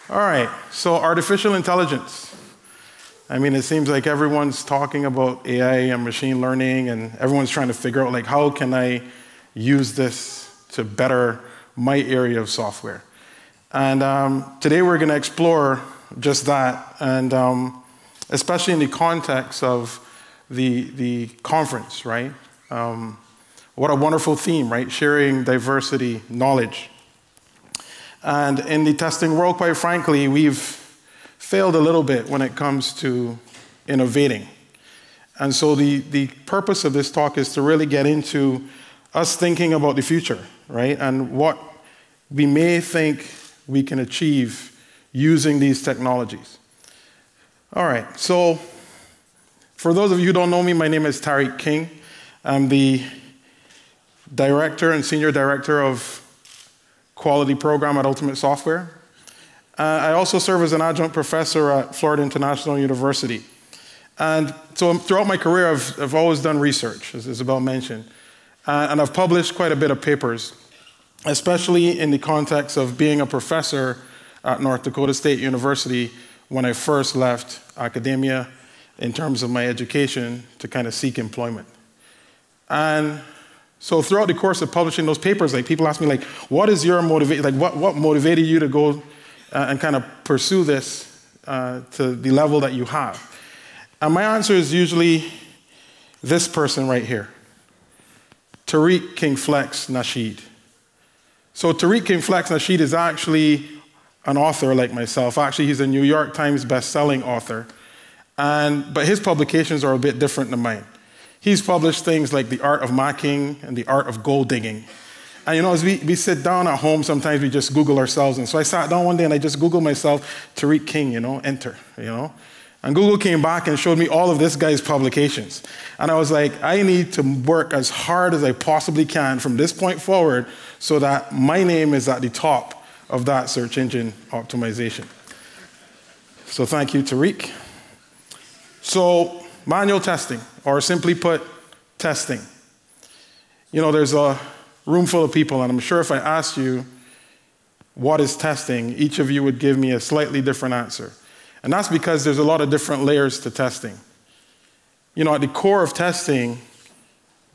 All right, so artificial intelligence. I mean, it seems like everyone's talking about AI and machine learning, and everyone's trying to figure out, like, how can I use this to better my area of software? And today we're going to explore just that, and especially in the context of the conference, right? What a wonderful theme, right? Sharing diversity, knowledge. And in the testing world, quite frankly, we've failed a little bit when it comes to innovating. And so the purpose of this talk is to really get into us thinking about the future, right? And what we may think we can achieve using these technologies. All right, so for those of you who don't know me, my name is Tariq King. I'm the director and senior director of quality program at Ultimate Software. I also serve as an adjunct professor at Florida International University. And so throughout my career, I've always done research, as Isabel mentioned. And I've published quite a bit of papers, especially in the context of being a professor at North Dakota State University when I first left academia in terms of my education to kind of seek employment. And so throughout the course of publishing those papers, like, people ask me, like, what is your motivation? Like, what motivated you to go and kind of pursue this to the level that you have? And my answer is usually this person right here, Tariq King Flex Nasheed. So Tariq King Flex Nasheed is actually an author like myself. Actually, he's a New York Times best-selling author. But his publications are a bit different than mine. He's published things like The Art of Macking and The Art of Gold Digging. And, you know, as we sit down at home, sometimes we just Google ourselves. And so I sat down one day and I just Googled myself, Tariq King, you know, enter, you know. And Google came back and showed me all of this guy's publications. And I was like, I need to work as hard as I possibly can from this point forward so that my name is at the top of that search engine optimization. So thank you, Tariq. So manual testing, or simply put, testing. You know, there's a room full of people, and I'm sure if I asked you what is testing, each of you would give me a slightly different answer. And that's because there's a lot of different layers to testing. You know, at the core of testing,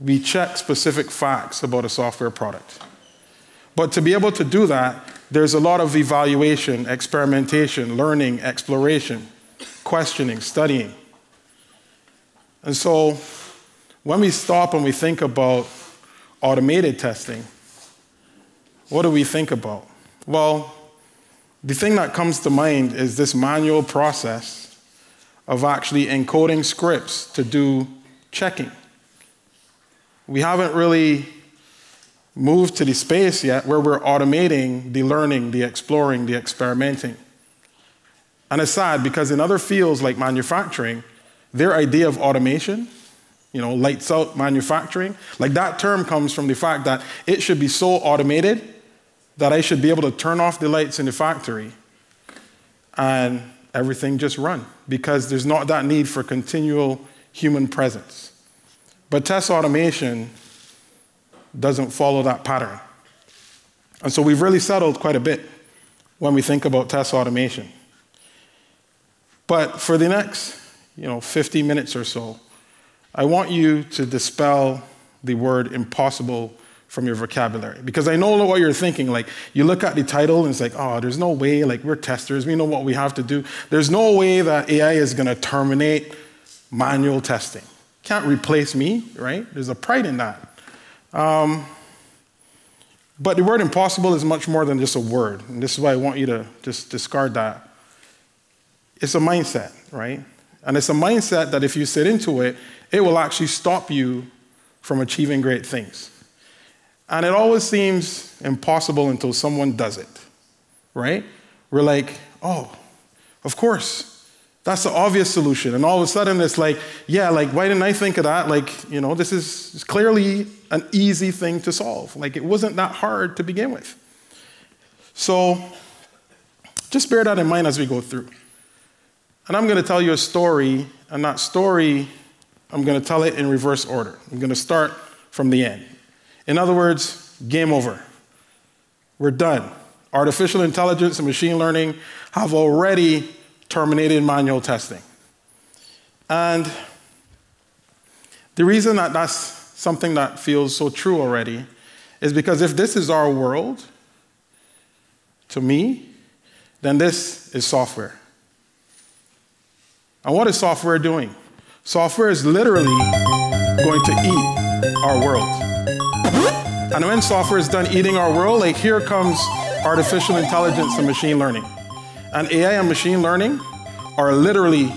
we check specific facts about a software product. But to be able to do that, there's a lot of evaluation, experimentation, learning, exploration, questioning, studying. And so when we stop and we think about automated testing, what do we think about? Well, the thing that comes to mind is this manual process of actually encoding scripts to do checking. We haven't really moved to the space yet where we're automating the learning, the exploring, the experimenting. And it's sad because in other fields like manufacturing, their idea of automation, you know, lights out manufacturing, like, that term comes from the fact that it should be so automated that I should be able to turn off the lights in the factory and everything just run, because there's not that need for continual human presence. But test automation doesn't follow that pattern. And so we've really settled quite a bit when we think about test automation. But for the next 50 minutes or so, I want you to dispel the word impossible from your vocabulary. Because I know what you're thinking. Like, you look at the title and it's like, oh, there's no way, like, we're testers, we know what we have to do. There's no way that AI is going to terminate manual testing. Can't replace me, right? There's a pride in that. But the word impossible is much more than just a word. And this is why I want you to just discard that. It's a mindset, right? And it's a mindset that if you sit into it, it will actually stop you from achieving great things. And it always seems impossible until someone does it, right? We're like, oh, of course, that's the obvious solution. And all of a sudden it's like, yeah, like, why didn't I think of that? Like, you know, this is clearly an easy thing to solve. Like, it wasn't that hard to begin with. So just bear that in mind as we go through. And I'm going to tell you a story, and that story, I'm going to tell it in reverse order. I'm going to start from the end. In other words, game over. We're done. Artificial intelligence and machine learning have already terminated manual testing. And the reason that that's something that feels so true already is because if this is our world, to me, then this is software. And what is software doing? Software is literally going to eat our world. And when software is done eating our world, like here comes artificial intelligence and machine learning. And AI and machine learning are literally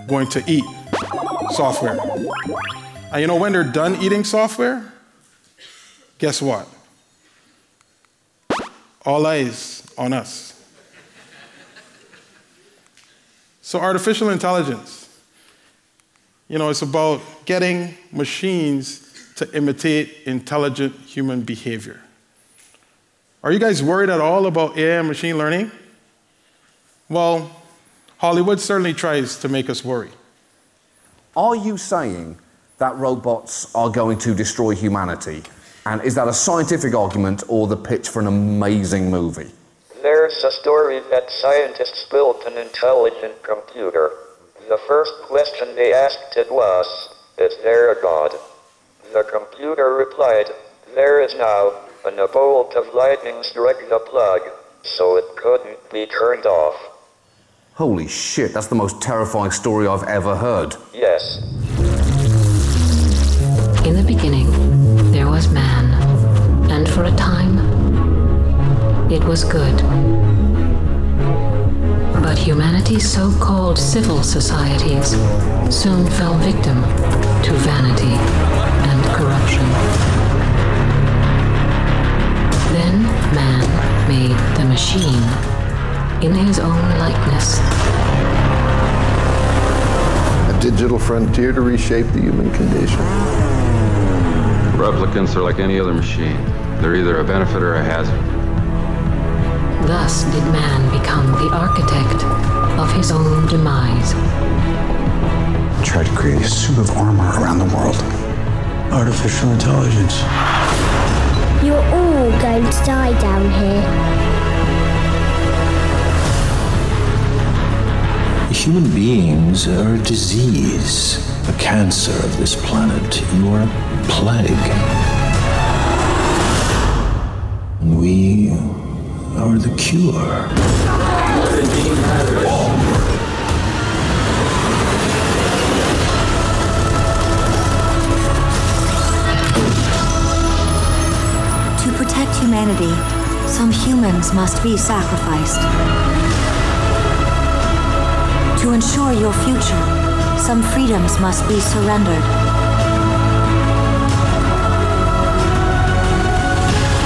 going to eat software. And you know when they're done eating software, guess what? All eyes on us. So artificial intelligence, you know, it's about getting machines to imitate intelligent human behavior. Are you guys worried at all about AI and machine learning? Well, Hollywood certainly tries to make us worry. Are you saying that robots are going to destroy humanity? And is that a scientific argument or the pitch for an amazing movie? There's a story that scientists built an intelligent computer. The first question they asked it was, "Is there a God?" The computer replied, "There is now," and a bolt of lightning struck the plug, so it couldn't be turned off. Holy shit, that's the most terrifying story I've ever heard. Yes. In the beginning, there was man, and for a time, it was good. But humanity's so-called civil societies soon fell victim to vanity and corruption. Then man made the machine in his own likeness. A digital frontier to reshape the human condition. Replicants are like any other machine. They're either a benefit or a hazard. Thus did man become the architect of his own demise. Try to create a suit of armor around the world. Artificial intelligence. You're all going to die down here. Human beings are a disease, a cancer of this planet. You are a plague. We are the cure. To protect humanity, some humans must be sacrificed. To ensure your future, some freedoms must be surrendered.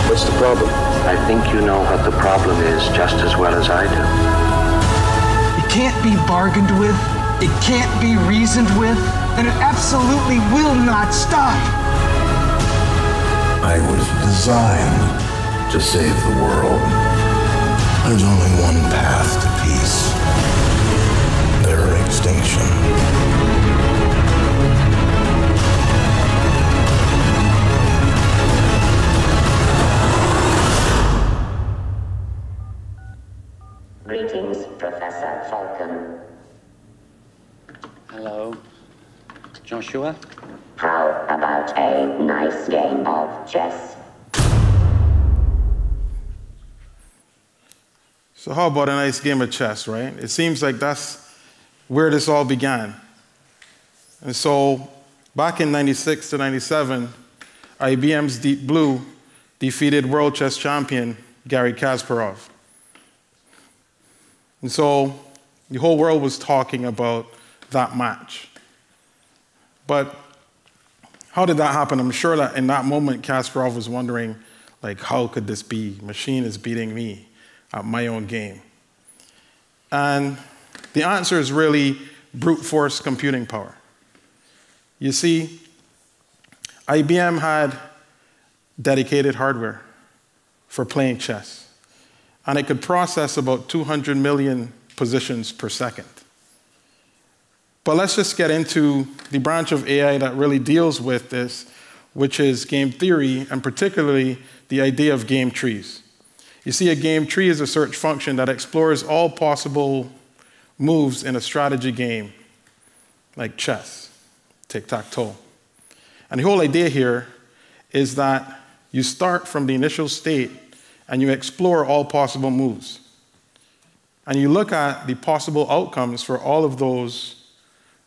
What's the problem? I think you know what the problem is just as well as I do. It can't be bargained with, it can't be reasoned with, and it absolutely will not stop. I was designed to save the world. There's only one path to peace. Their extinction. Greetings, Professor Falcon. Hello, Joshua. How about a nice game of chess? So how about a nice game of chess, right? It seems like that's where this all began. And so back in 96 to 97, IBM's Deep Blue defeated world chess champion Garry Kasparov. And so the whole world was talking about that match. But how did that happen? I'm sure that in that moment, Kasparov was wondering, like, how could this be? Machine is beating me at my own game. And the answer is really brute force computing power. You see, IBM had dedicated hardware for playing chess, and it could process about 200 million positions per second. But let's just get into the branch of AI that really deals with this, which is game theory, and particularly the idea of game trees. You see, a game tree is a search function that explores all possible moves in a strategy game, like chess, tic-tac-toe. And the whole idea here is that you start from the initial state and you explore all possible moves. And you look at the possible outcomes for all of those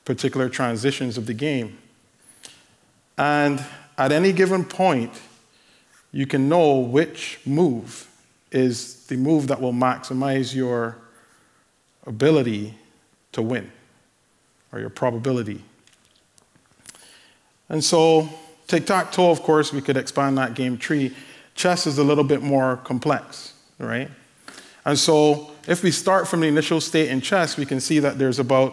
particular transitions of the game. And at any given point, you can know which move is the move that will maximize your ability to win, or your probability. And so, tic-tac-toe, of course, we could expand that game tree. Chess is a little bit more complex, right? And so, if we start from the initial state in chess, we can see that there's about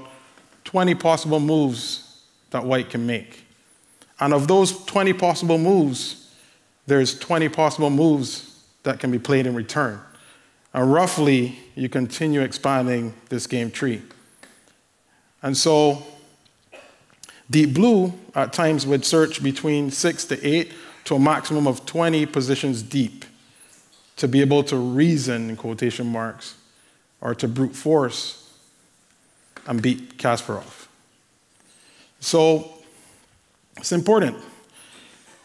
20 possible moves that white can make. And of those 20 possible moves, there's 20 possible moves that can be played in return. And roughly, you continue expanding this game tree. And so, Deep Blue at times would search between 6 to 8 to a maximum of 20 positions deep to be able to reason, in quotation marks, or to brute force and beat Kasparov. So, it's important.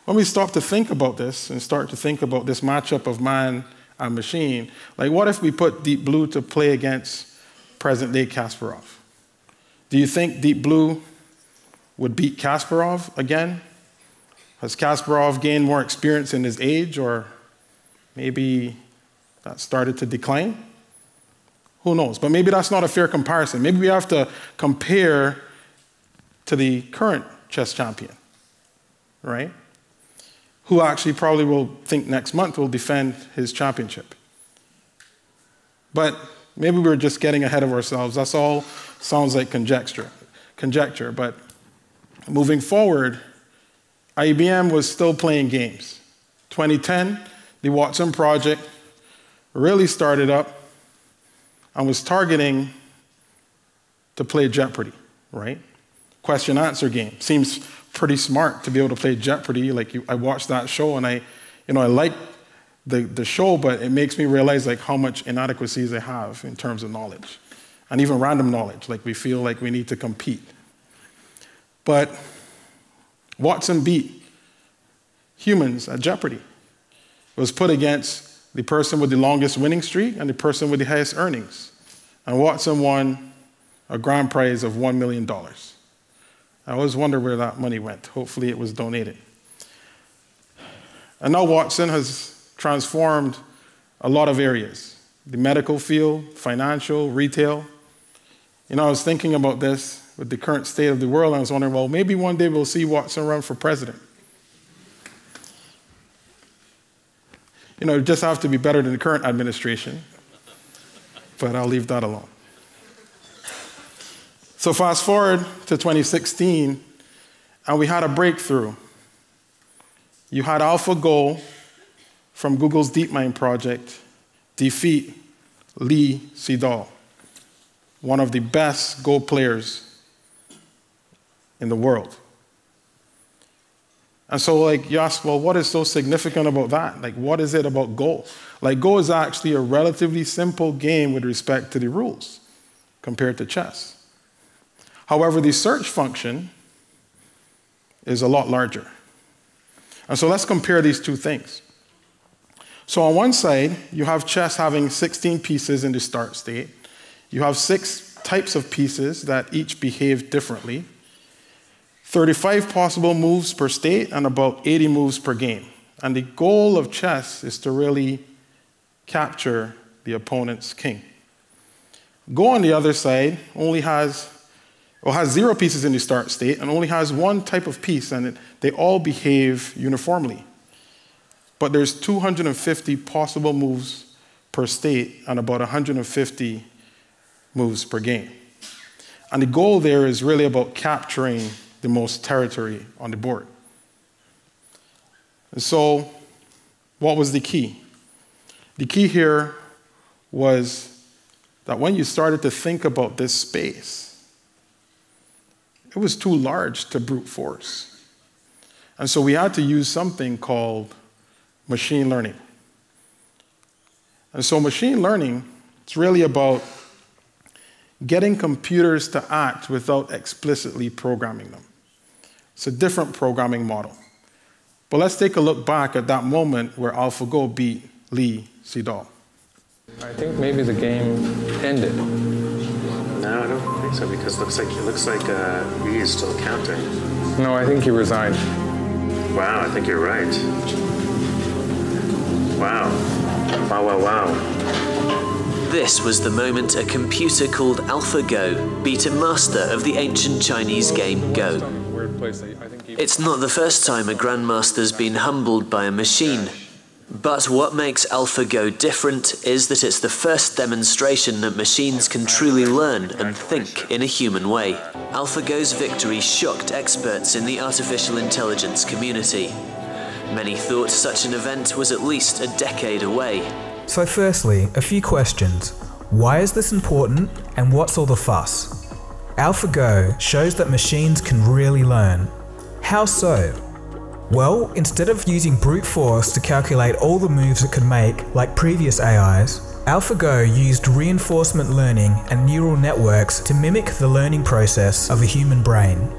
When we stop to think about this and start to think about this matchup of man and machine, like what if we put Deep Blue to play against present-day Kasparov? Do you think Deep Blue would beat Kasparov again? Has Kasparov gained more experience in his age, or maybe that started to decline? Who knows? But maybe that's not a fair comparison. Maybe we have to compare to the current chess champion, right? Who actually probably will think next month will defend his championship. But maybe we're just getting ahead of ourselves. That's all sounds like conjecture. But moving forward, IBM was still playing games. 2010, the Watson project really started up and was targeting to play Jeopardy, right? Question-answer game. Seems pretty smart to be able to play Jeopardy. Like I watched that show and I like the show, but it makes me realize like how much inadequacies I have in terms of knowledge, and even random knowledge. Like we feel like we need to compete. But Watson beat humans at Jeopardy. It was put against the person with the longest winning streak and the person with the highest earnings. And Watson won a grand prize of $1 million. I always wonder where that money went. Hopefully it was donated. And now Watson has transformed a lot of areas. The medical field, financial, retail. I was thinking about this with the current state of the world, and I was wondering, well, maybe one day we'll see Watson run for president. It just have to be better than the current administration. But I'll leave that alone. So fast forward to 2016, and we had a breakthrough. You had AlphaGo from Google's DeepMind project defeat Lee Sedol, one of the best Go players in the world. And so, you ask, well, what is so significant about that? What is it about Go? Go is actually a relatively simple game with respect to the rules compared to chess. However, the search function is a lot larger. And so let's compare these two things. So on one side, you have chess having 16 pieces in the start state. You have 6 types of pieces that each behave differently. 35 possible moves per state and about 80 moves per game. And the goal of chess is to really capture the opponent's king. Go on the other side has 0 pieces in the start state and only has 1 type of piece, and they all behave uniformly. But there's 250 possible moves per state and about 150 moves per game. And the goal there is really about capturing the most territory on the board. And so, what was the key? The key here was that when you started to think about this space, it was too large to brute force. And so we had to use something called machine learning. And so machine learning, it's really about getting computers to act without explicitly programming them. It's a different programming model. But let's take a look back at that moment where AlphaGo beat Lee Sedol. I think maybe the game ended. No, I don't think so, because it looks like Lee is still counting. No, I think he resigned. Wow, I think you're right. Wow. Wow, wow, wow. This was the moment a computer called AlphaGo beat a master of the ancient Chinese game Go. It's not the first time a grandmaster's been humbled by a machine. But what makes AlphaGo different is that it's the first demonstration that machines can truly learn and think in a human way. AlphaGo's victory shocked experts in the artificial intelligence community. Many thought such an event was at least a decade away. So firstly, a few questions. Why is this important, and what's all the fuss? AlphaGo shows that machines can really learn. How so? Well, instead of using brute force to calculate all the moves it could make like previous AIs, AlphaGo used reinforcement learning and neural networks to mimic the learning process of a human brain.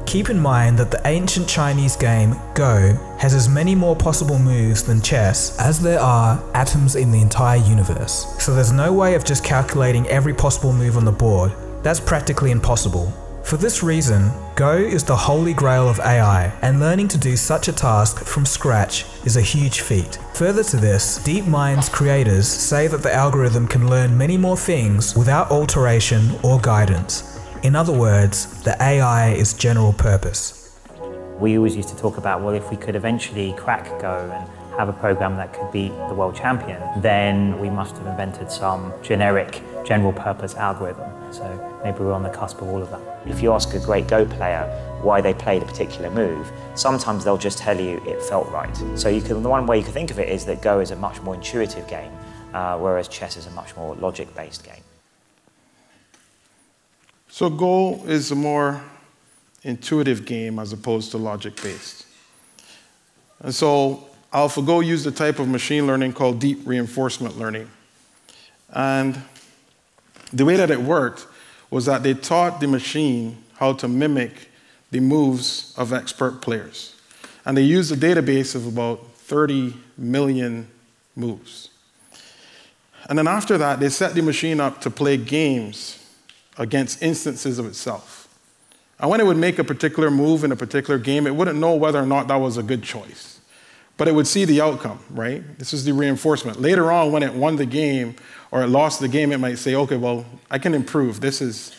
Keep in mind that the ancient Chinese game Go has as many more possible moves than chess as there are atoms in the entire universe. So there's no way of just calculating every possible move on the board. That's practically impossible. For this reason, Go is the holy grail of AI, and learning to do such a task from scratch is a huge feat. Further to this, DeepMind's creators say that the algorithm can learn many more things without alteration or guidance. In other words, the AI is general purpose. We always used to talk about, well, if we could eventually crack Go and have a program that could beat the world champion, then we must have invented some generic, general purpose algorithm. So maybe we're on the cusp of all of that. If you ask a great Go player why they played a particular move, sometimes they'll just tell you it felt right. So the one way you can think of it is that Go is a much more intuitive game, whereas chess is a much more logic-based game. So Go is a more intuitive game as opposed to logic-based. And so AlphaGo used a type of machine learning called deep reinforcement learning. And the way that it worked was that they taught the machine how to mimic the moves of expert players. And they used a database of about 30 million moves. And then after that, they set the machine up to play games against instances of itself. And when it would make a particular move in a particular game, it wouldn't know whether or not that was a good choice. But it would see the outcome, right? This is the reinforcement. Later on, when it won the game or it lost the game, it might say, okay, well, I can improve. This is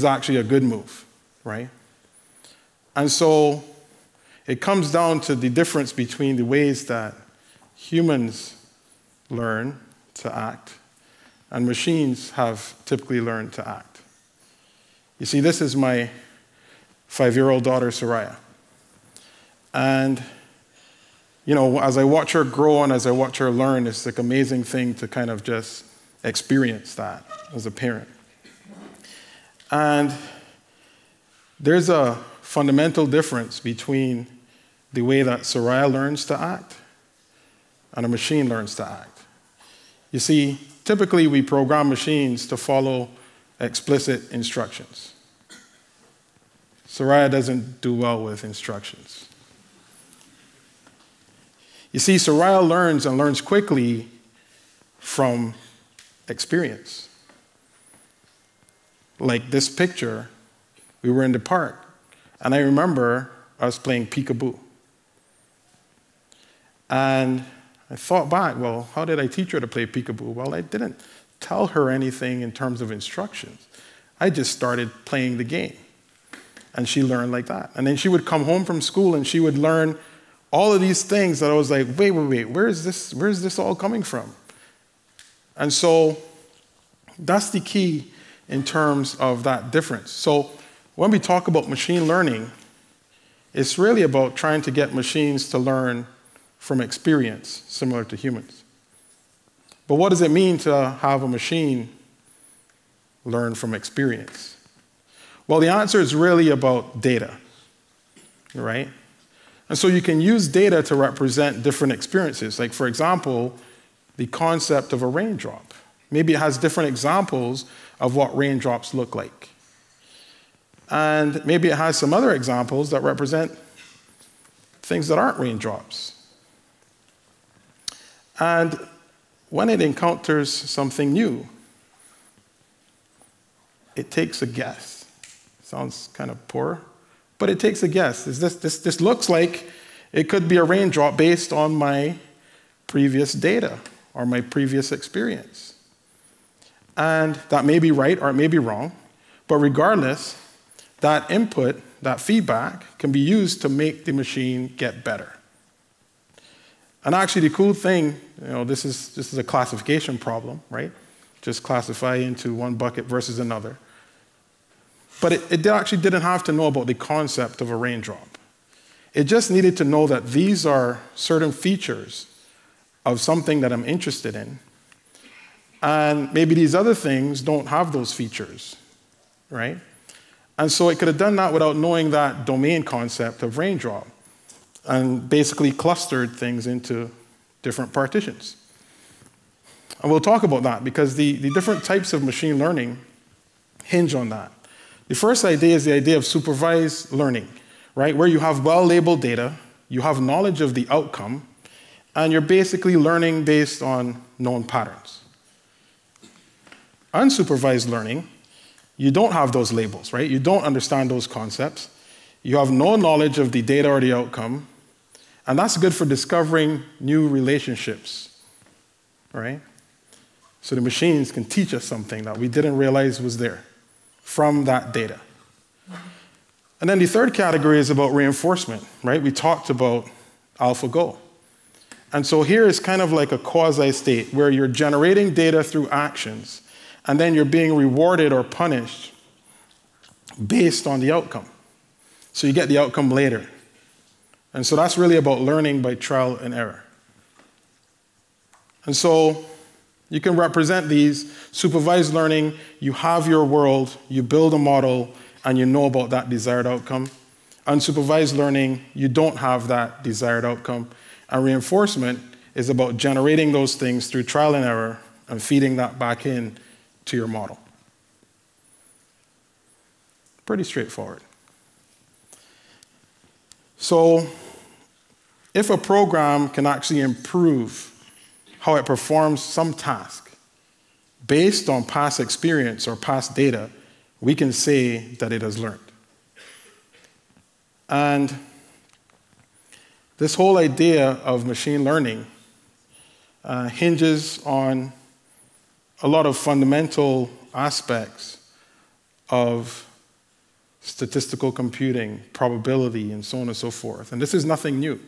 actually a good move, right? And so it comes down to the difference between the ways that humans learn to act and machines have typically learned to act. You see, this is my 5-year-old daughter, Soraya. And as I watch her grow and as I watch her learn, it's like an amazing thing to kind of just experience that as a parent. And there's a fundamental difference between the way that Soraya learns to act and a machine learns to act. You see, typically we program machines to follow explicit instructions. Soraya doesn't do well with instructions. You see, Soraya learns and learns quickly from experience. Like this picture, we were in the park, and I remember us playing peekaboo. And I thought back, well, how did I teach her to play peekaboo? Well, I didn't tell her anything in terms of instructions. I just started playing the game, and she learned like that. And then she would come home from school, and she would learn all of these things that I was like, wait, where's this all coming from? And so that's the key in terms of that difference. So when we talk about machine learning, it's really about trying to get machines to learn from experience, similar to humans. But what does it mean to have a machine learn from experience? Well, the answer is really about data, right? And so you can use data to represent different experiences. Like, for example, the concept of a raindrop. Maybe it has different examples of what raindrops look like. And maybe it has some other examples that represent things that aren't raindrops. And when it encounters something new, it takes a guess. Sounds kind of poor, but it takes a guess. This looks like it could be a raindrop based on my previous data or my previous experience. And that may be right or it may be wrong, but regardless, that input, that feedback, can be used to make the machine get better. And actually, the cool thing, this is a classification problem, right? Just classify into one bucket versus another. But it actually didn't have to know about the concept of a raindrop. It just needed to know that these are certain features of something that I'm interested in. And maybe these other things don't have those features, right? And so it could have done that without knowing that domain concept of raindrop, and basically clustered things into different partitions. And we'll talk about that because the different types of machine learning hinge on that. The first idea is the idea of supervised learning, right? Where you have well-labeled data, you have knowledge of the outcome, and you're basically learning based on known patterns. Unsupervised learning, you don't have those labels, right? You don't understand those concepts. You have no knowledge of the data or the outcome, and that's good for discovering new relationships, right? So the machines can teach us something that we didn't realize was there from that data. And then the third category is about reinforcement, right? We talked about AlphaGo. And so here is kind of like a quasi-state where you're generating data through actions, and then you're being rewarded or punished based on the outcome. So you get the outcome later. And so that's really about learning by trial and error. And so you can represent these supervised learning. You have your world, you build a model, and you know about that desired outcome. Unsupervised learning, you don't have that desired outcome. And reinforcement is about generating those things through trial and error and feeding that back in to your model. Pretty straightforward. So if a program can actually improve how it performs some task based on past experience or past data, we can say that it has learned. And this whole idea of machine learning hinges on a lot of fundamental aspects of statistical computing, probability, and so on and so forth. And this is nothing new.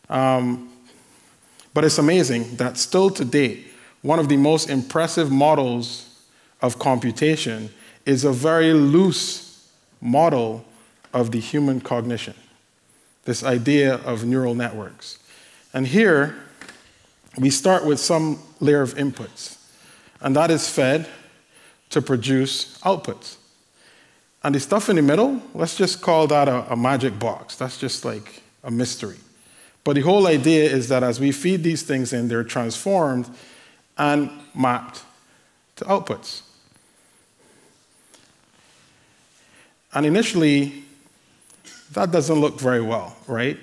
But it's amazing that still to date, one of the most impressive models of computation is a very loose model of the human cognition, this idea of neural networks. And here, we start with some layer of inputs, and that is fed to produce outputs. And the stuff in the middle, let's just call that a magic box. That's just like a mystery. But the whole idea is that as we feed these things in, they're transformed and mapped to outputs. And initially, that doesn't look very well, right?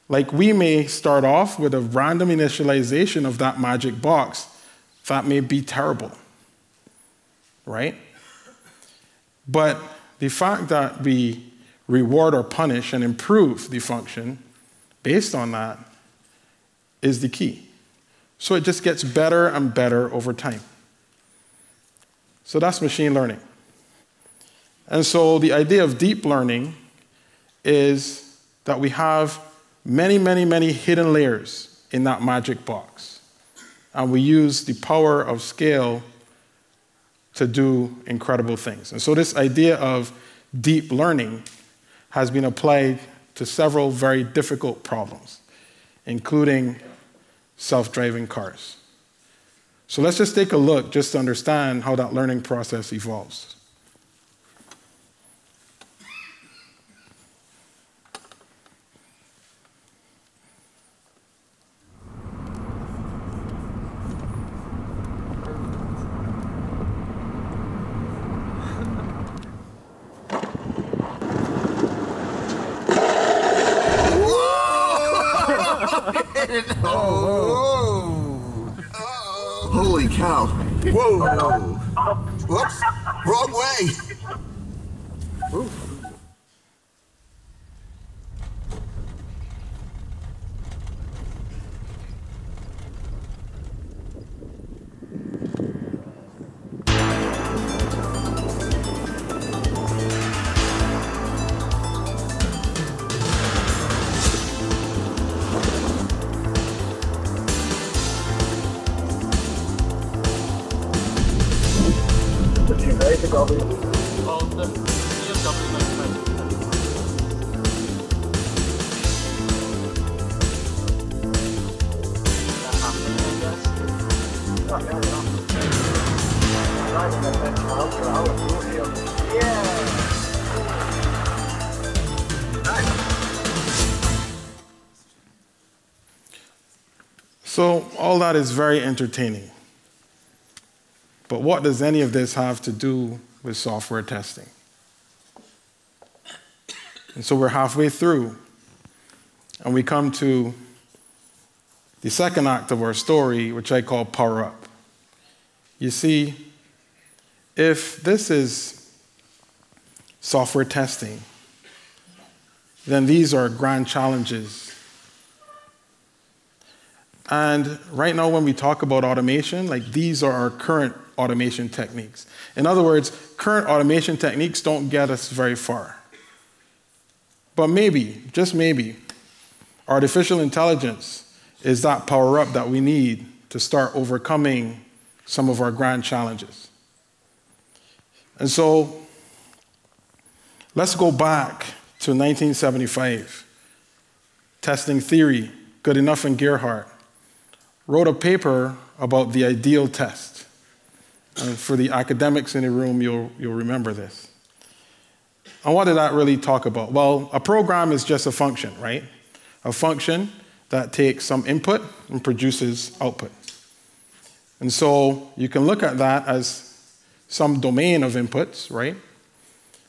Like we may start off with a random initialization of that magic box. That may be terrible, right? But the fact that we reward or punish and improve the function based on that is the key. So it just gets better and better over time. So that's machine learning. And so the idea of deep learning is that we have many, many, many hidden layers in that magic box. And we use the power of scale to do incredible things. And so this idea of deep learning has been applied to several very difficult problems, including self-driving cars. So let's just take a look just to understand how that learning process evolves. Holy cow. Whoa. Whoops. Wrong way. Ooh. So all that is very entertaining. But what does any of this have to do with software testing? And so we're halfway through, and we come to the second act of our story, which I call Power Up. You see, if this is software testing, then these are grand challenges. And right now when we talk about automation, like these are our current automation techniques. In other words, current automation techniques don't get us very far. But maybe, just maybe, artificial intelligence is that power up that we need to start overcoming some of our grand challenges. And so let's go back to 1975. Testing theory, Goodenough and Gerhardt wrote a paper about the ideal test. And for the academics in the room, you'll remember this. And what did that really talk about? Well, a program is just a function, right? A function that takes some input and produces output. And so you can look at that as some domain of inputs, right?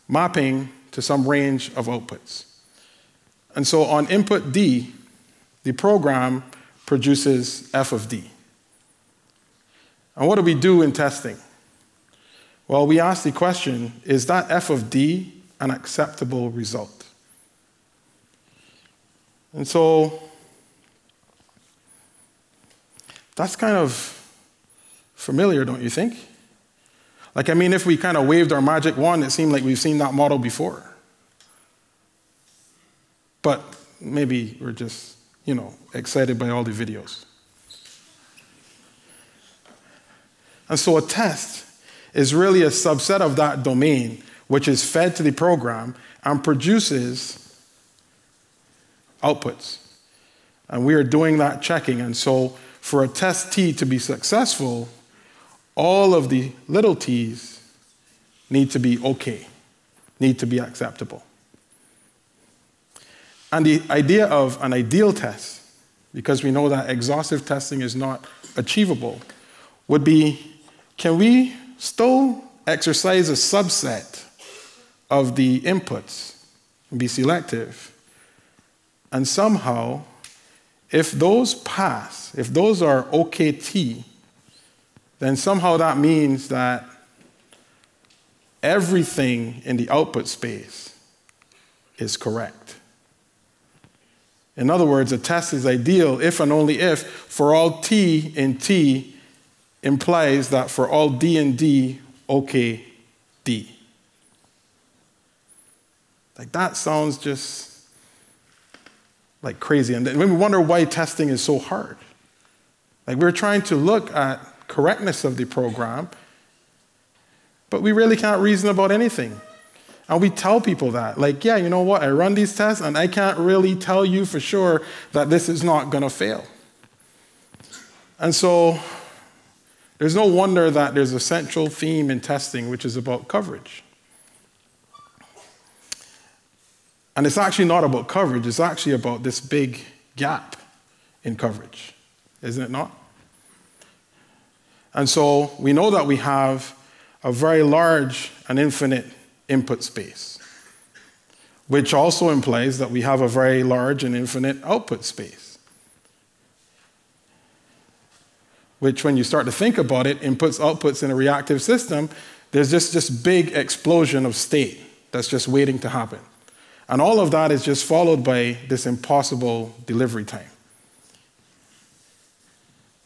Mapping to some range of outputs. And so on input D, the program produces f of D. And what do we do in testing? Well, we ask the question, is that f of D an acceptable result? And so that's kind of familiar, don't you think? Like, I mean, if we kind of waved our magic wand, it seemed like we've seen that model before. But maybe we're just, excited by all the videos. And so a test is really a subset of that domain, which is fed to the program and produces outputs. And we are doing that checking. And so for a test T to be successful, all of the little t's need to be okay, need to be acceptable. And the idea of an ideal test, because we know that exhaustive testing is not achievable, would be, can we still exercise a subset of the inputs and be selective? And somehow, if those pass, if those are OKT, then somehow that means that everything in the output space is correct. In other words, a test is ideal if and only if for all T in T implies that for all D in D, OK, D. Like that sounds just like crazy. And then we wonder why testing is so hard. Like we're trying to look at correctness of the program, but we really can't reason about anything. And we tell people that, like, yeah, you know what, I run these tests and I can't really tell you for sure that this is not going to fail. And so there's no wonder that there's a central theme in testing, which is about coverage. And it's actually not about coverage, it's actually about this big gap in coverage, isn't it not? And so we know that we have a very large and infinite input space, which also implies that we have a very large and infinite output space. which when you start to think about it, inputs, outputs in a reactive system, there's just this big explosion of state that's just waiting to happen. And all of that is just followed by this impossible delivery time.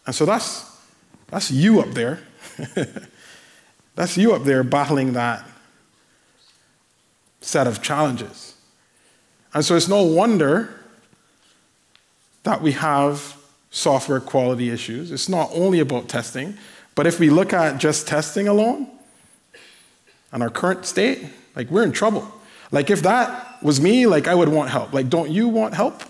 And so that's you up there. That's you up there battling that set of challenges. And so it's no wonder that we have software quality issues. It's not only about testing, but if we look at just testing alone and our current state, like, we're in trouble. Like, if that was me, like, I would want help. Like, don't you want help?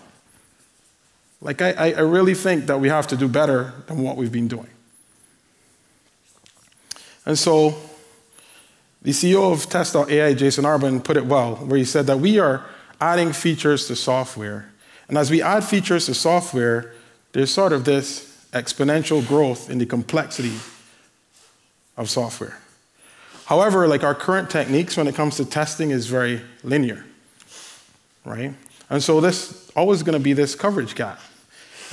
Like, I really think that we have to do better than what we've been doing. And so the CEO of Test.ai, Jason Arbon, put it well, where he said that we are adding features to software. And as we add features to software, there's sort of this exponential growth in the complexity of software. However, like, our current techniques when it comes to testing is very linear, right? And so there's always going to be this coverage gap.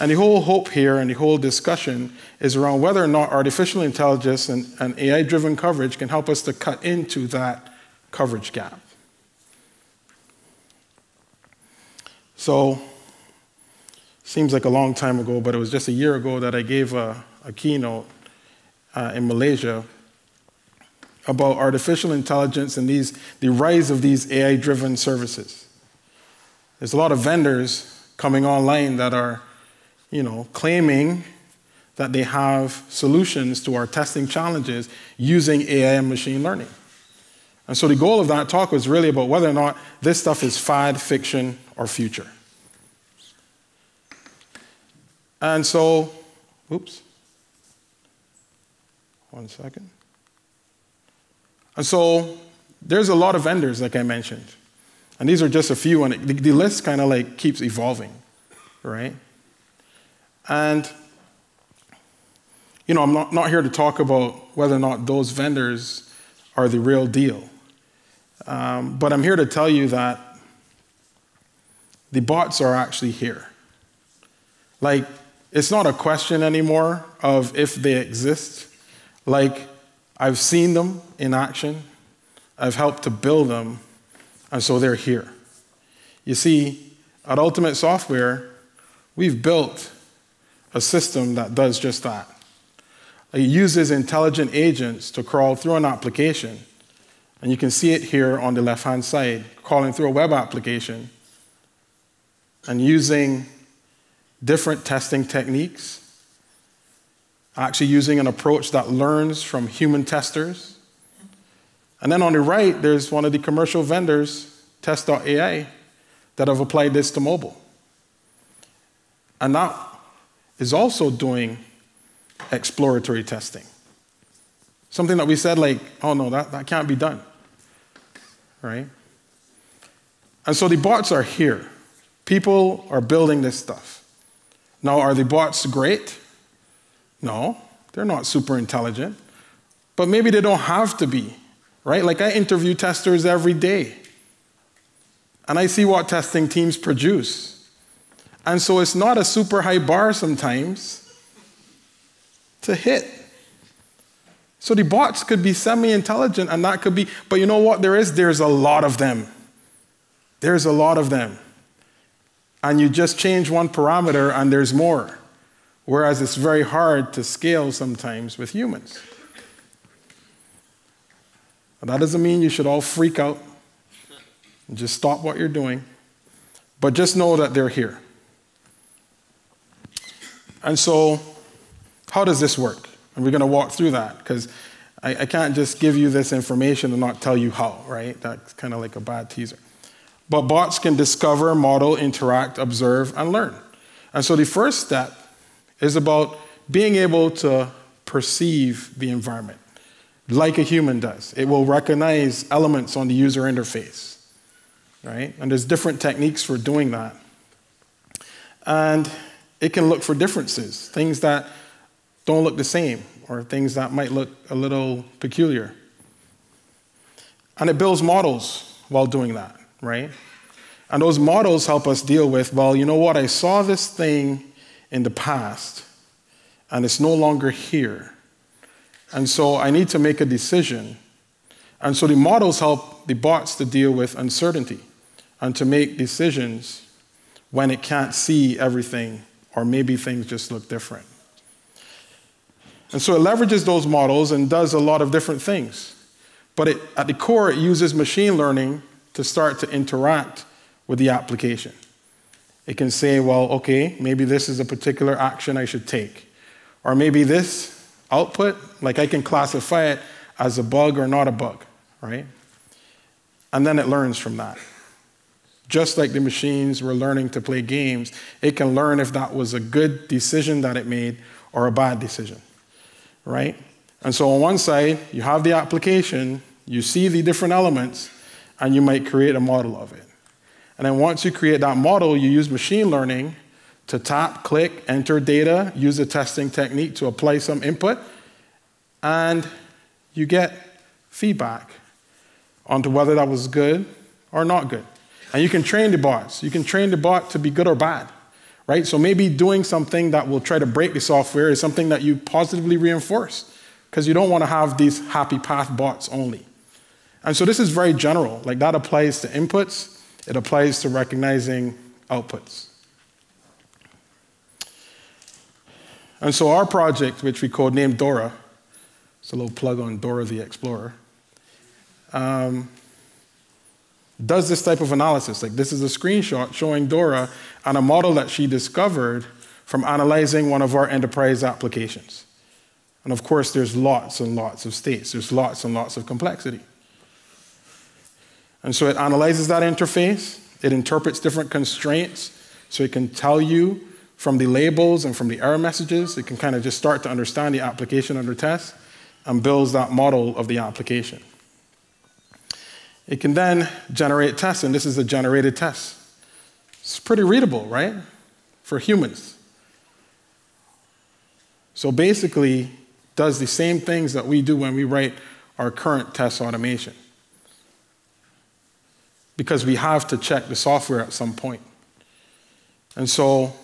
And the whole hope here and the whole discussion is around whether or not artificial intelligence and AI-driven coverage can help us to cut into that coverage gap. So, seems like a long time ago, but it was just a year ago that I gave a keynote in Malaysia about artificial intelligence and the rise of these AI-driven services. There's a lot of vendors coming online that are, claiming that they have solutions to our testing challenges using AI and machine learning. And so the goal of that talk was really about whether or not this stuff is fad, fiction, or future. And so, oops, one second. And so there's a lot of vendors, like I mentioned. And these are just a few, and the list kind of like keeps evolving, right? And, I'm not here to talk about whether or not those vendors are the real deal. But I'm here to tell you that the bots are actually here. Like, it's not a question anymore of if they exist. Like, I've seen them in action. I've helped to build them, and so they're here. You see, at Ultimate Software, we've built a system that does just that. It uses intelligent agents to crawl through an application. And you can see it here on the left-hand side, crawling through a web application and using different testing techniques, actually using an approach that learns from human testers. And then on the right, there's one of the commercial vendors, Test.ai, that have applied this to mobile. And that is also doing exploratory testing. Something that we said, like, oh no, that can't be done, right? And so the bots are here. People are building this stuff. Now, are the bots great? No, they're not super intelligent. But maybe they don't have to be, right? Like, I interview testers every day. And I see what testing teams produce. And so it's not a super high bar sometimes to hit. So the bots could be semi-intelligent, and that could be, but you know what there's a lot of them. There's a lot of them. And you just change one parameter and there's more. Whereas it's very hard to scale sometimes with humans. But that doesn't mean you should all freak out and just stop what you're doing. But just know that they're here. And so, how does this work? And we're going to walk through that, because I can't just give you this information and not tell you how, right? That's kind of like a bad teaser. But bots can discover, model, interact, observe, and learn. And so the first step is about being able to perceive the environment like a human does. It will recognize elements on the user interface, right? And there's different techniques for doing that. And it can look for differences, things that don't look the same, or things that might look a little peculiar. And it builds models while doing that, right? And those models help us deal with, well, you know what, I saw this thing in the past, and it's no longer here. And so I need to make a decision. And so the models help the bots to deal with uncertainty and to make decisions when it can't see everything, or maybe things just look different. And so it leverages those models and does a lot of different things. But at the core, it uses machine learning to start to interact with the application. It can say, well, okay, maybe this is a particular action I should take. Or maybe this output, like I can classify it as a bug or not a bug, right? And then it learns from that. Just like the machines were learning to play games, it can learn if that was a good decision that it made or a bad decision, right? And so on one side, you have the application, you see the different elements, and you might create a model of it. And then once you create that model, you use machine learning to tap, click, enter data, use a testing technique to apply some input, and you get feedback onto whether that was good or not good. And you can train the bots. You can train the bot to be good or bad, right? So maybe doing something that will try to break the software is something that you positively reinforce, because you don't want to have these happy path bots only. And so this is very general. Like, that applies to inputs. It applies to recognizing outputs. And so our project, which we codenamed Dora, it's a little plug on Dora the Explorer, does this type of analysis. Like, this is a screenshot showing Dora on a model that she discovered from analyzing one of our enterprise applications. And of course, there's lots and lots of states. There's lots and lots of complexity. And so it analyzes that interface. It interprets different constraints. So it can tell you from the labels and from the error messages. It can kind of just start to understand the application under test and builds that model of the application. It can then generate tests, and this is a generated test. It's pretty readable, right? For humans. So basically, does the same things that we do when we write our current test automation. Because we have to check the software at some point. And so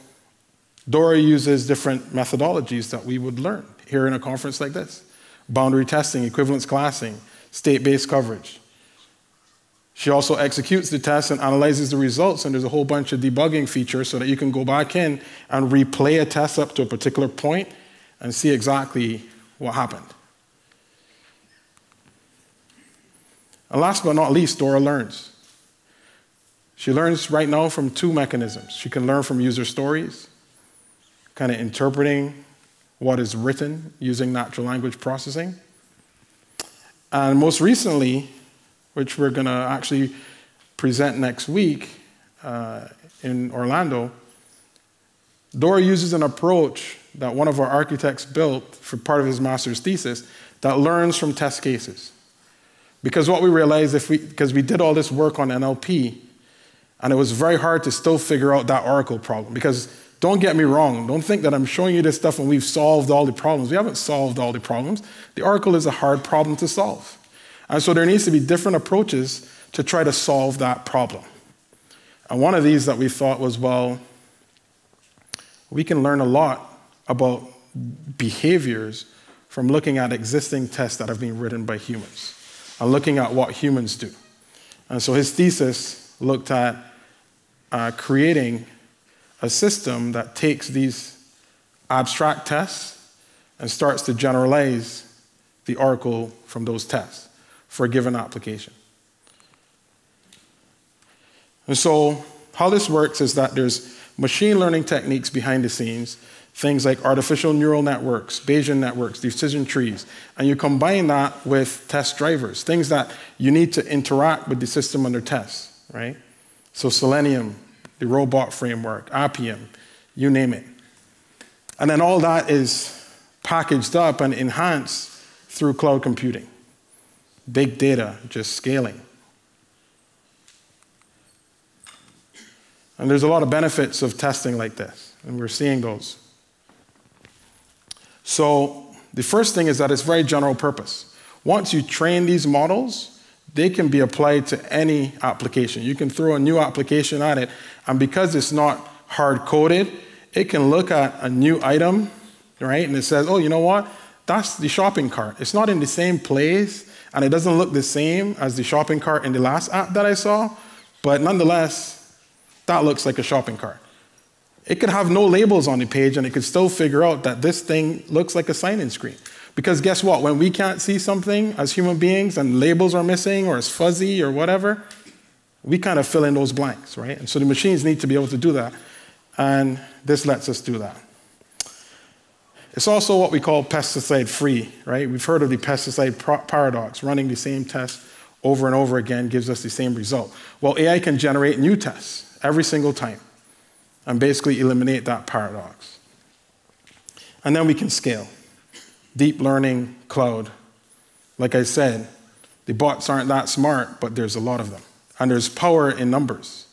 Dora uses different methodologies that we would learn here in a conference like this. Boundary testing, equivalence classing, state-based coverage. She also executes the test and analyzes the results, and there's a whole bunch of debugging features so that you can go back in and replay a test up to a particular point and see exactly what happened. And last but not least, Dora learns. She learns right now from two mechanisms. She can learn from user stories, kind of interpreting what is written using natural language processing. And most recently, which we're going to actually present next week in Orlando, Dora uses an approach that one of our architects built for part of his master's thesis that learns from test cases. Because what we realized, because we did all this work on NLP, and it was very hard to still figure out that Oracle problem. Because don't get me wrong, don't think that I'm showing you this stuff and we've solved all the problems. We haven't solved all the problems. The Oracle is a hard problem to solve. And so there needs to be different approaches to try to solve that problem. And one of these that we thought was, well, we can learn a lot about behaviors from looking at existing tests that have been written by humans and looking at what humans do. And so his thesis looked at creating a system that takes these abstract tests and starts to generalize the Oracle from those tests for a given application. And so how this works is that there's machine learning techniques behind the scenes, things like artificial neural networks, Bayesian networks, decision trees, and you combine that with test drivers, things that you need to interact with the system under test, right? So Selenium, the robot framework, Appium, you name it. And then all that is packaged up and enhanced through cloud computing. Big data, just scaling. And there's a lot of benefits of testing like this, and we're seeing those. So the first thing is that it's very general purpose. Once you train these models, they can be applied to any application. You can throw a new application at it, and because it's not hard-coded, it can look at a new item right? And it says, oh, you know what? That's the shopping cart. It's not in the same place, and it doesn't look the same as the shopping cart in the last app that I saw, but nonetheless, that looks like a shopping cart. It could have no labels on the page, and it could still figure out that this thing looks like a sign-in screen. Because guess what? When we can't see something as human beings and labels are missing or it's fuzzy or whatever, we kind of fill in those blanks, right? And so the machines need to be able to do that. And this lets us do that. It's also what we call pesticide-free, right? We've heard of the pesticide paradox. Running the same test over and over again gives us the same result. Well, AI can generate new tests every single time and basically eliminate that paradox. And then we can scale. Deep learning cloud. Like I said, the bots aren't that smart, but there's a lot of them. And there's power in numbers.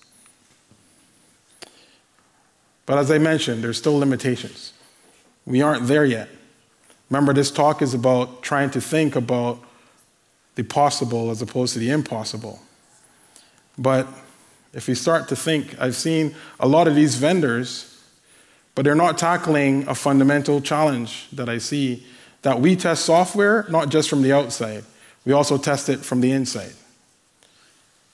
But as I mentioned, there's still limitations. We aren't there yet. Remember, this talk is about trying to think about the possible as opposed to the impossible. But if we start to think, I've seen a lot of these vendors, but they're not tackling a fundamental challenge that I see, that we test software not just from the outside, we also test it from the inside.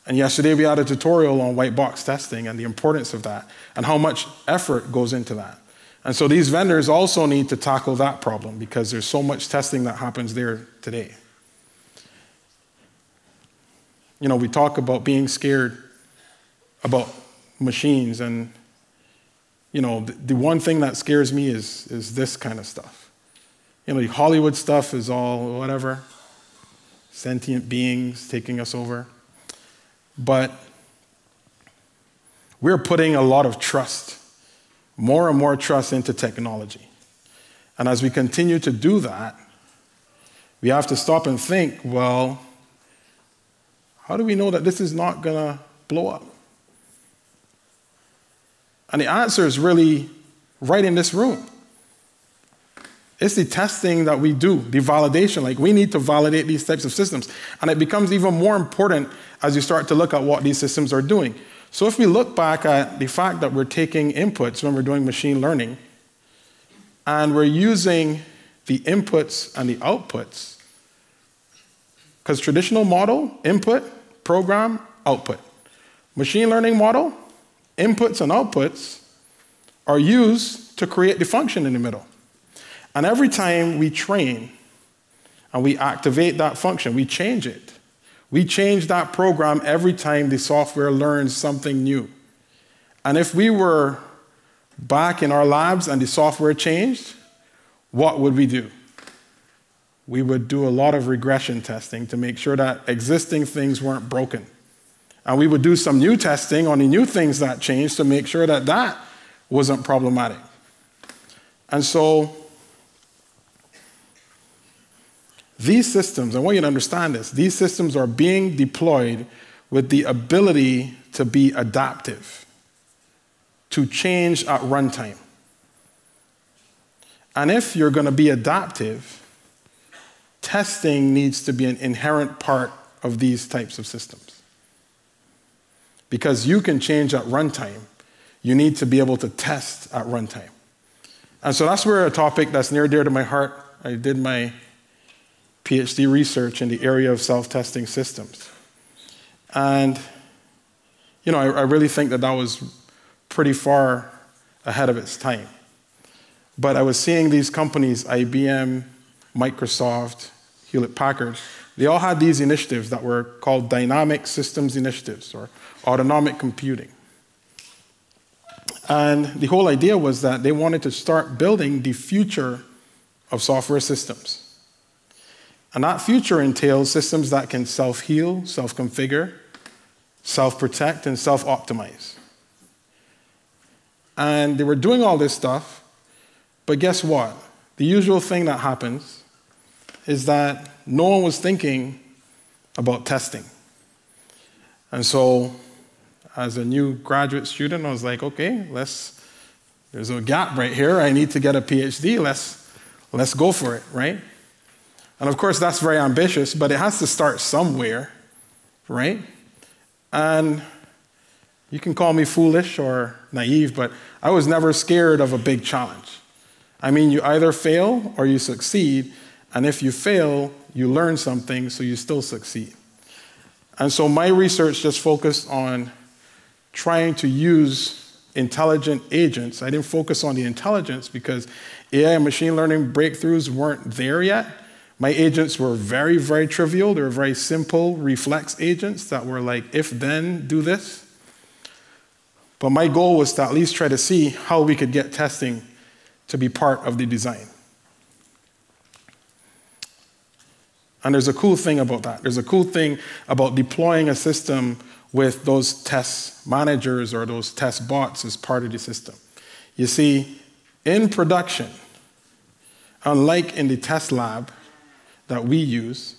And yesterday we had a tutorial on whitebox testing and the importance of that and how much effort goes into that. And so these vendors also need to tackle that problem because there's so much testing that happens there today. You know, we talk about being scared about machines, and you know, the one thing that scares me is this kind of stuff. You know, the Hollywood stuff is all whatever, sentient beings taking us over. But we're putting a lot of trust, more and more trust into technology. And as we continue to do that, we have to stop and think, well, how do we know that this is not going to blow up? And the answer is really right in this room. It's the testing that we do, the validation. Like, we need to validate these types of systems. And it becomes even more important as you start to look at what these systems are doing. So if we look back at the fact that we're taking inputs when we're doing machine learning, and we're using the inputs and the outputs, because traditional model, input, program, output. Machine learning model, inputs and outputs are used to create the function in the middle. And every time we train and we activate that function, we change it. We change that program every time the software learns something new. And if we were back in our labs and the software changed, what would we do? We would do a lot of regression testing to make sure that existing things weren't broken. And we would do some new testing on the new things that changed to make sure that that wasn't problematic. And so these systems, I want you to understand this, these systems are being deployed with the ability to be adaptive, to change at runtime. And if you're going to be adaptive, testing needs to be an inherent part of these types of systems. Because you can change at runtime, you need to be able to test at runtime. And so that's where a topic that's near and dear to my heart, I did my PhD research in the area of self-testing systems. And, you know, I really think that that was pretty far ahead of its time. But I was seeing these companies, IBM, Microsoft, Hewlett-Packard, they all had these initiatives that were called dynamic systems initiatives or autonomic computing. And the whole idea was that they wanted to start building the future of software systems. And that future entails systems that can self-heal, self-configure, self-protect, and self-optimize. And they were doing all this stuff, but guess what? The usual thing that happens is that no one was thinking about testing. And so, as a new graduate student, I was like, okay, there's a gap right here. I need to get a PhD. Let's go for it, right? And of course, that's very ambitious, but it has to start somewhere, right? And you can call me foolish or naive, but I was never scared of a big challenge. I mean, you either fail or you succeed, and if you fail, you learn something, so you still succeed. And so my research just focused on trying to use intelligent agents. I didn't focus on the intelligence because AI and machine learning breakthroughs weren't there yet. My agents were very, very trivial. They were very simple reflex agents that were like, if then, do this. But my goal was to at least try to see how we could get testing to be part of the design. And there's a cool thing about that. There's a cool thing about deploying a system with those test managers or those test bots as part of the system. You see, in production, unlike in the test lab that we use,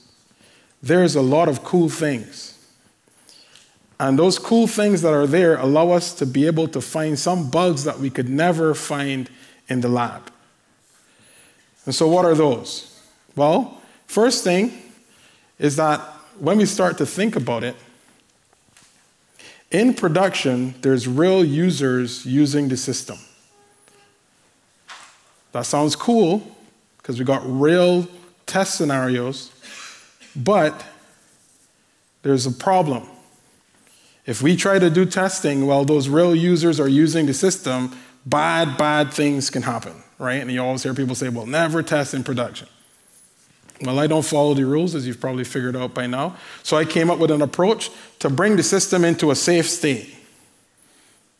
there's a lot of cool things. And those cool things that are there allow us to be able to find some bugs that we could never find in the lab. And so what are those? Well, first thing is that when we start to think about it, in production, there's real users using the system. That sounds cool because we got real test scenarios, but there's a problem. If we try to do testing while those real users are using the system, bad things can happen, right? And you always hear people say, well, never test in production. Well, I don't follow the rules, as you've probably figured out by now. So I came up with an approach to bring the system into a safe state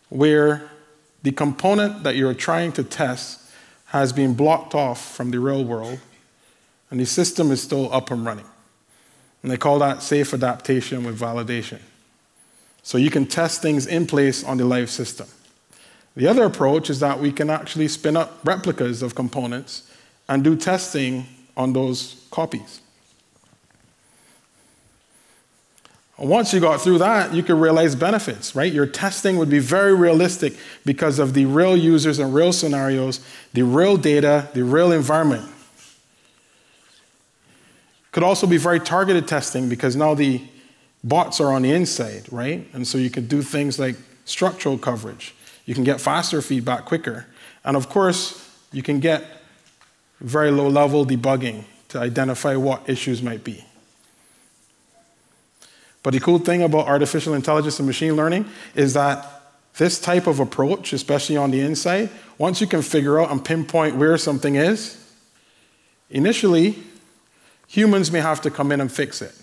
where the component that you're trying to test has been blocked off from the real world, and the system is still up and running. And they call that safe adaptation with validation. So you can test things in place on the live system. The other approach is that we can actually spin up replicas of components and do testing on those copies. And once you got through that, you could realize benefits, right? Your testing would be very realistic because of the real users and real scenarios, the real data, the real environment. Could also be very targeted testing because now the bots are on the inside, right? And so you could do things like structural coverage. You can get faster feedback quicker. And of course, you can get very low-level debugging to identify what issues might be. But the cool thing about artificial intelligence and machine learning is that this type of approach, especially on the inside, once you can figure out and pinpoint where something is, initially, humans may have to come in and fix it.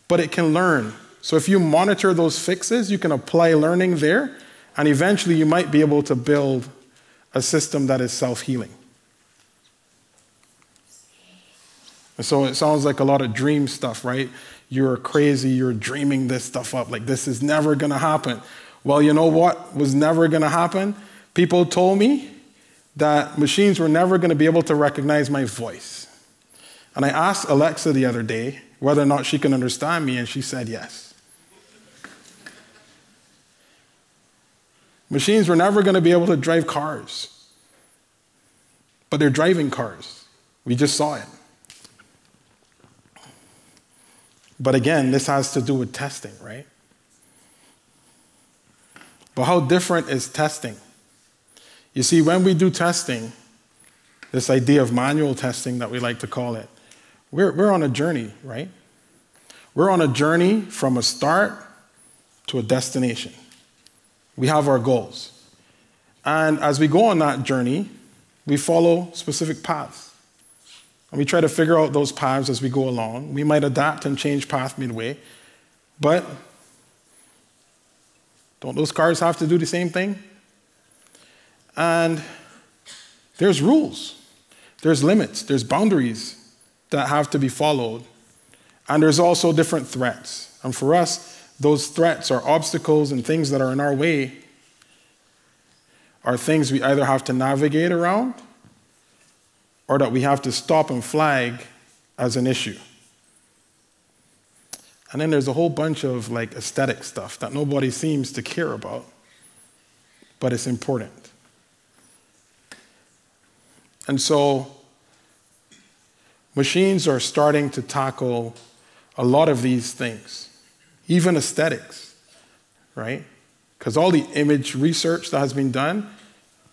But it can learn. So if you monitor those fixes, you can apply learning there, and eventually you might be able to build a system that is self-healing. And so it sounds like a lot of dream stuff, right? You're crazy, you're dreaming this stuff up, like this is never gonna happen. Well, you know what was never gonna happen? People told me that machines were never gonna be able to recognize my voice. And I asked Alexa the other day whether or not she can understand me, and she said yes. Machines were never gonna be able to drive cars, but they're driving cars. We just saw it. But again, this has to do with testing, right? But how different is testing? You see, when we do testing, this idea of manual testing that we like to call it, we're on a journey, right? We're on a journey from a start to a destination. We have our goals. And as we go on that journey, we follow specific paths. And we try to figure out those paths as we go along. We might adapt and change path midway, but don't those cars have to do the same thing? And there's rules, there's limits, there's boundaries that have to be followed. And there's also different threats. And for us, those threats are obstacles and things that are in our way are things we either have to navigate around or that we have to stop and flag as an issue. And then there's a whole bunch of like aesthetic stuff that nobody seems to care about, but it's important. And so machines are starting to tackle a lot of these things, even aesthetics, right? Because all the image research that has been done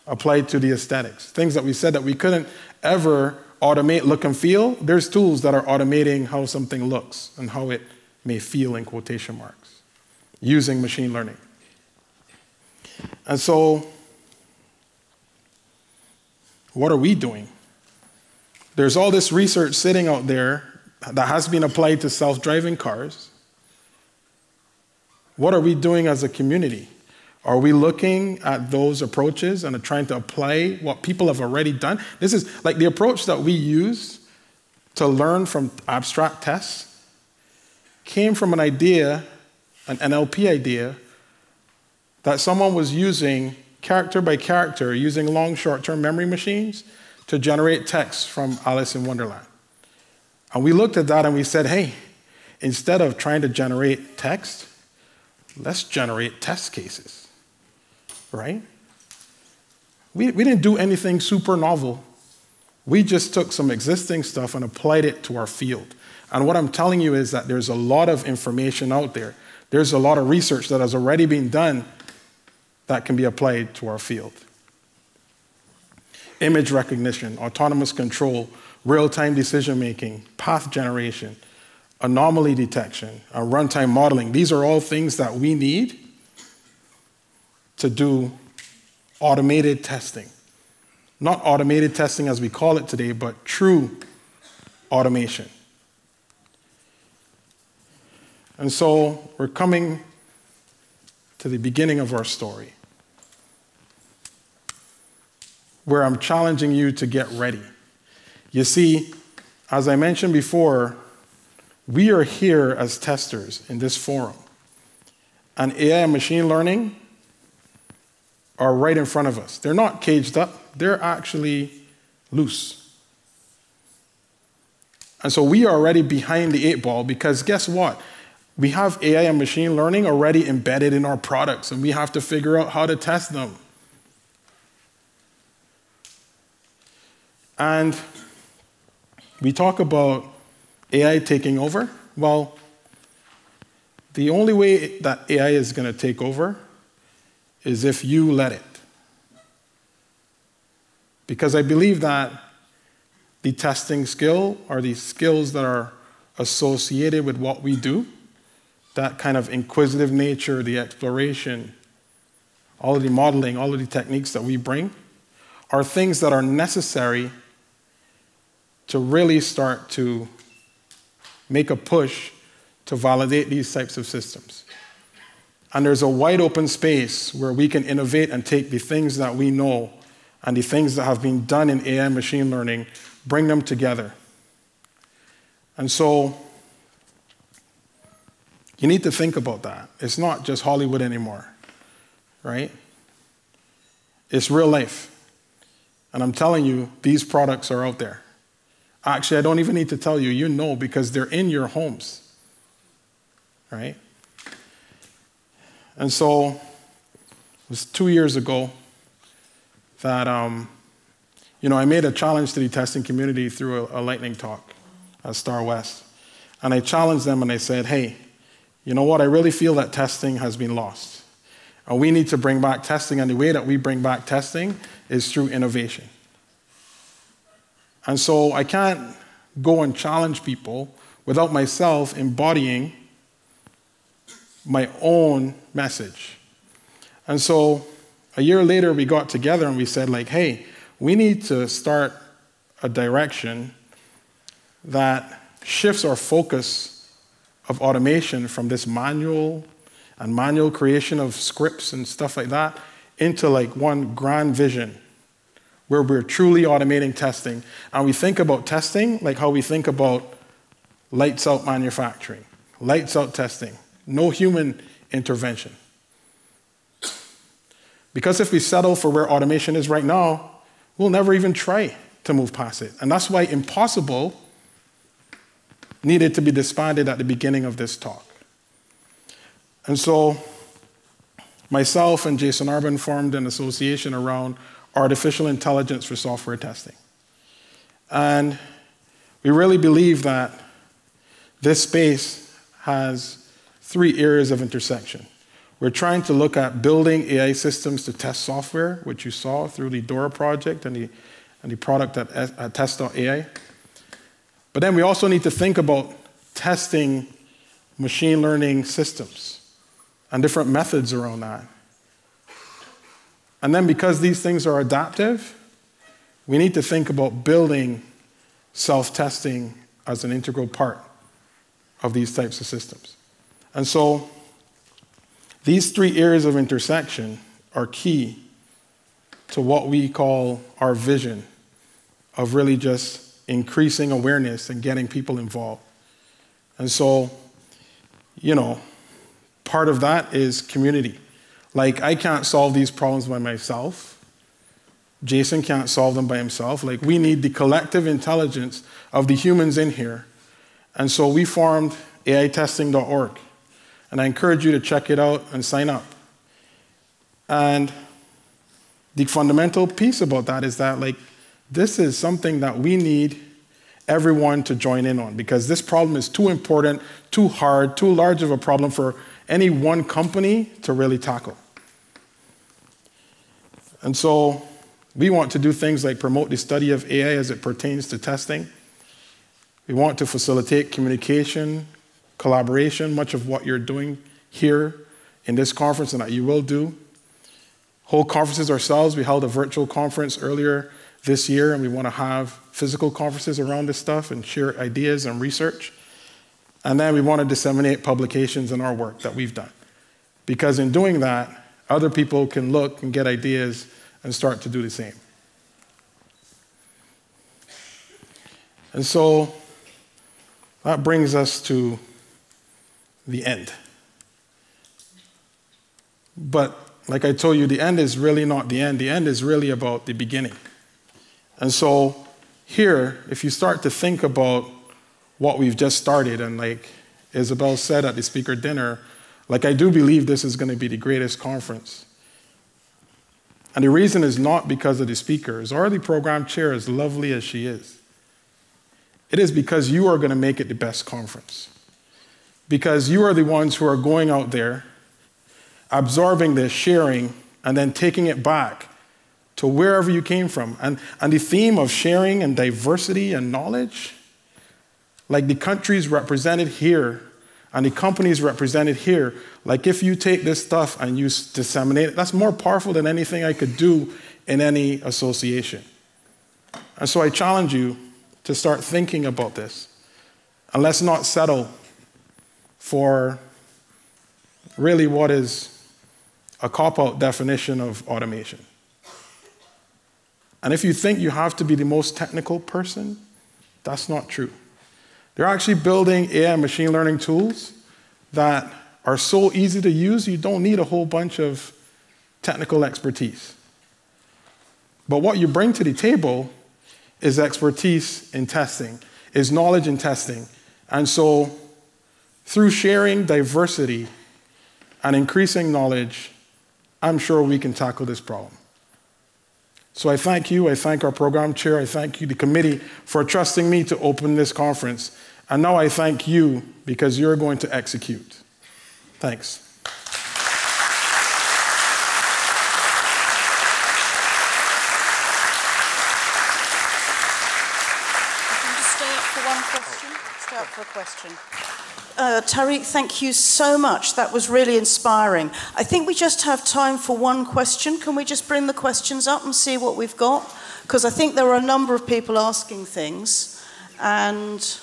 applied to the aesthetics. Things that we said that we couldn't ever automate look and feel, there's tools that are automating how something looks and how it may feel in quotation marks using machine learning. And so, what are we doing? There's all this research sitting out there that has been applied to self-driving cars. What are we doing as a community? Are we looking at those approaches and trying to apply what people have already done? This is like the approach that we use to learn from abstract tests came from an idea, an NLP idea, that someone was using character by character, using long short-term memory machines to generate text from Alice in Wonderland. And we looked at that and we said, hey, instead of trying to generate text, let's generate test cases, right? We didn't do anything super novel. We just took some existing stuff and applied it to our field. And what I'm telling you is that there's a lot of information out there. There's a lot of research that has already been done that can be applied to our field. Image recognition, autonomous control, real-time decision-making, path generation, anomaly detection, runtime modeling. These are all things that we need to do automated testing. Not automated testing as we call it today, but true automation. And so we're coming to the beginning of our story, where I'm challenging you to get ready. You see, as I mentioned before, we are here as testers in this forum. And AI and machine learning are right in front of us. They're not caged up, they're actually loose. And so we are already behind the 8 ball because guess what? We have AI and machine learning already embedded in our products, and we have to figure out how to test them. And we talk about AI taking over. Well, the only way that AI is going to take over is if you let it. Because I believe that the testing skill or the skills that are associated with what we do, that kind of inquisitive nature, the exploration, all of the modeling, all of the techniques that we bring, are things that are necessary to really start to make a push to validate these types of systems. And there's a wide open space where we can innovate and take the things that we know and the things that have been done in AI and machine learning, bring them together. And so you need to think about that. It's not just Hollywood anymore, right? It's real life. And I'm telling you, these products are out there. Actually, I don't even need to tell you, you know, because they're in your homes, right? And so it was 2 years ago that, I made a challenge to the testing community through a lightning talk at Star West. And I challenged them and I said, hey, you know what? I really feel that testing has been lost. And we need to bring back testing, and the way that we bring back testing is through innovation. And so I can't go and challenge people without myself embodying my own message. And so a year later, we got together and we said, hey, we need to start a direction that shifts our focus of automation from this manual creation of scripts and stuff like that into one grand vision where we're truly automating testing. And we think about testing like how we think about lights out manufacturing, lights out testing, no human intervention. Because if we settle for where automation is right now, we'll never even try to move past it. And that's why impossible needed to be disbanded at the beginning of this talk. And so myself and Jason Arbin formed an association around artificial intelligence for software testing. And we really believe that this space has 3 areas of intersection. We're trying to look at building AI systems to test software, which you saw through the Dora project and the product at test.ai. But then we also need to think about testing machine learning systems and different methods around that. And then because these things are adaptive, we need to think about building self-testing as an integral part of these types of systems. And so these three areas of intersection are key to what we call our vision of really just increasing awareness and getting people involved. And so, you know, part of that is community. Like, I can't solve these problems by myself. Jason can't solve them by himself. Like, we need the collective intelligence of the humans in here. And so we formed AItesting.org. And I encourage you to check it out and sign up. And the fundamental piece about that is that, like, this is something that we need everyone to join in on, because this problem is too important, too hard, too large of a problem for any one company to really tackle. And so we want to do things like promote the study of AI as it pertains to testing. We want to facilitate communication, collaboration, much of what you're doing here in this conference and that you will do. Hold conferences ourselves. We held a virtual conference earlier this year, and we want to have physical conferences around this stuff and share ideas and research. And then we want to disseminate publications in our work that we've done. Because in doing that, other people can look and get ideas and start to do the same. And so that brings us to the end. But like I told you, the end is really not the end. The end is really about the beginning. And so here, if you start to think about what we've just started, and like Isabel said at the speaker dinner, like, I do believe this is going to be the greatest conference. And the reason is not because of the speakers or the program chair, as lovely as she is. It is because you are going to make it the best conference. Because you are the ones who are going out there, absorbing this, sharing, and then taking it back to wherever you came from. And the theme of sharing and diversity and knowledge, like the countries represented here and the companies represented here, like, if you take this stuff and you disseminate it, that's more powerful than anything I could do in any association. And so I challenge you to start thinking about this. And let's not settle for really what is a cop-out definition of automation. And if you think you have to be the most technical person, that's not true. They're actually building AI and machine learning tools that are so easy to use, you don't need a whole bunch of technical expertise. But what you bring to the table is expertise in testing, is knowledge in testing. And so through sharing diversity and increasing knowledge, I'm sure we can tackle this problem. So I thank you, I thank our program chair, I thank you, the committee, for trusting me to open this conference. And now I thank you because you're going to execute. Thanks. For a question. Tariq, thank you so much. That was really inspiring. I think we just have time for one question. Can we just bring the questions up and see what we've got? Because I think there are a number of people asking things. And,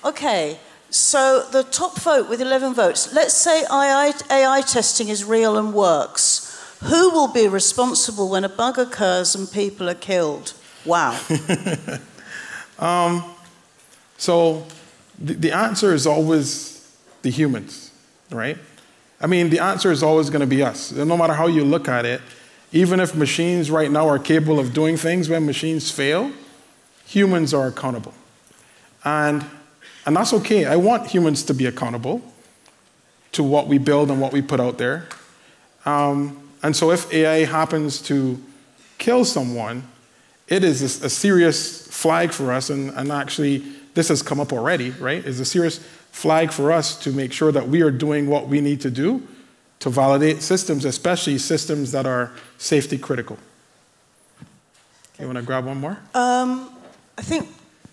okay, so the top vote with 11 votes. Let's say AI testing is real and works. Who will be responsible when a bug occurs and people are killed? Wow. So the answer is always the humans, right? I mean, the answer is always going to be us. No matter how you look at it, even if machines right now are capable of doing things, when machines fail, humans are accountable. And that's okay. I want humans to be accountable to what we build and what we put out there. And so if AI happens to kill someone, it is a serious flag for us, and actually, this has come up already, right? It's a serious flag for us to make sure that we are doing what we need to do to validate systems, especially systems that are safety critical. You want to grab one more? I think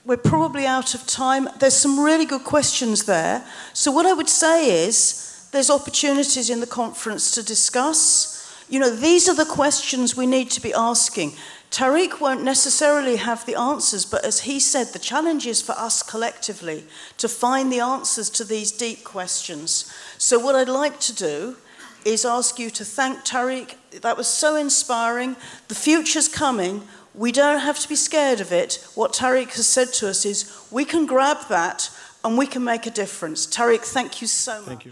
we're probably out of time. There's some really good questions there. So what I would say is there's opportunities in the conference to discuss. You know, these are the questions we need to be asking. Tariq won't necessarily have the answers, but as he said, the challenge is for us collectively to find the answers to these deep questions. So what I'd like to do is ask you to thank Tariq. That was so inspiring. The future's coming. We don't have to be scared of it. What Tariq has said to us is we can grab that and we can make a difference. Tariq, thank you so much. Thank you.